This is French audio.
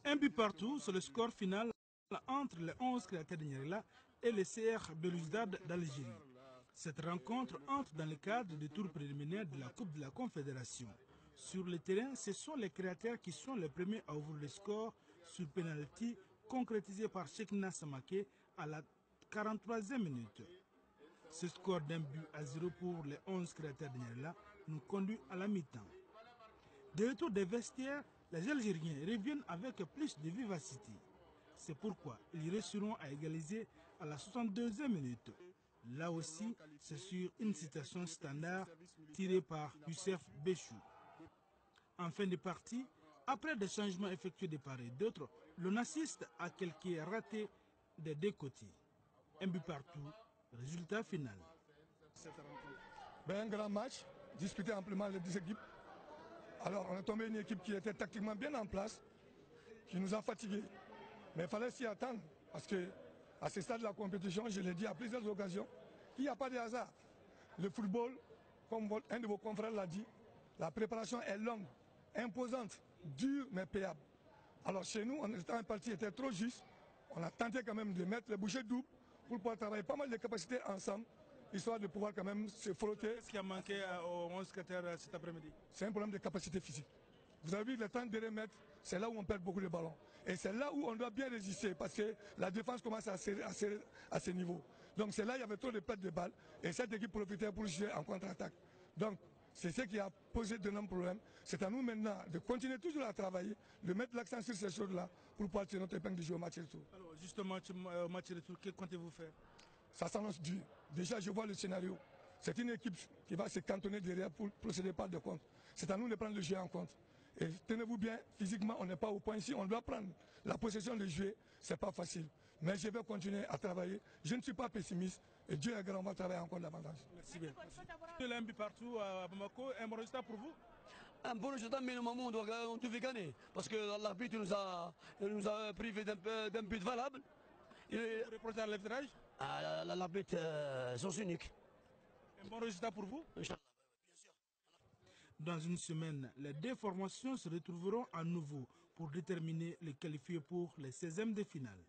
Un but partout, c'est le score final entre les 11 créateurs de Niarila et le CR Belouizdad d'Algérie. Cette rencontre entre dans le cadre du tour préliminaire de la Coupe de la Confédération. Sur le terrain, ce sont les créateurs qui sont les premiers à ouvrir le score sur penalty concrétisé par Cheikhna Samake à la 43e minute. Ce score d'un but à 0 pour les 11 créateurs de Niarila nous conduit à la mi-temps. De retour des vestiaires, les Algériens reviennent avec plus de vivacité. C'est pourquoi ils réussiront à égaliser à la 62e minute. Là aussi, c'est sur une citation standard tirée par Youssef Béchou. En fin de partie, après des changements effectués de part et d'autre, l'on assiste à quelques ratés des deux côtés. Un but partout, résultat final. Un grand match, disputé amplement les deux équipes. Alors on est tombé une équipe qui était tactiquement bien en place, qui nous a fatigués. Mais il fallait s'y attendre, parce que à ce stade de la compétition, je l'ai dit à plusieurs occasions, il n'y a pas de hasard. Le football, comme un de vos confrères l'a dit, la préparation est longue, imposante, dure mais payable. Alors chez nous, un parti était trop juste, on a tenté quand même de mettre les bouchées doubles pour pouvoir travailler pas mal de capacités ensemble, histoire de pouvoir quand même se frotter. Qu'est-ce qui a manqué aux 11 créateurs cet après-midi? C'est un problème de capacité physique. Vous avez vu le temps de remettre, c'est là où on perd beaucoup de ballons. Et c'est là où on doit bien résister parce que la défense commence à serrer à ce niveau. Donc c'est là où il y avait trop de pertes de balles et cette équipe profitait pour jouer en contre-attaque. Donc c'est ce qui a posé de nombreux problèmes. C'est à nous maintenant de continuer toujours à travailler, de mettre l'accent sur ces choses-là pour pouvoir tirer notre épingle du jeu au match retour. Alors justement, match retour, que comptez-vous faire? Ça s'annonce dur. Déjà je vois le scénario. C'est une équipe qui va se cantonner derrière pour procéder par de compte. C'est à nous de prendre le jeu en compte. Et tenez-vous bien, physiquement, on n'est pas au point ici. On doit prendre la possession de jouer. Ce n'est pas facile. Mais je vais continuer à travailler. Je ne suis pas pessimiste. Et Dieu est grand, on va travailler encore davantage. Merci bien. Un but partout à Bamako. Un bon résultat pour vous? Un bon résultat, mais normalement, on devait gagner. Parce que l'arbitre nous a privé d'un but valable. Vous représentez à l'arbitrage? L'arbitre, sens unique. Un bon résultat pour vous? Inch'Allah, bien sûr. Dans une semaine, les deux formations se retrouveront à nouveau pour déterminer les qualifiés pour les 16e de finale.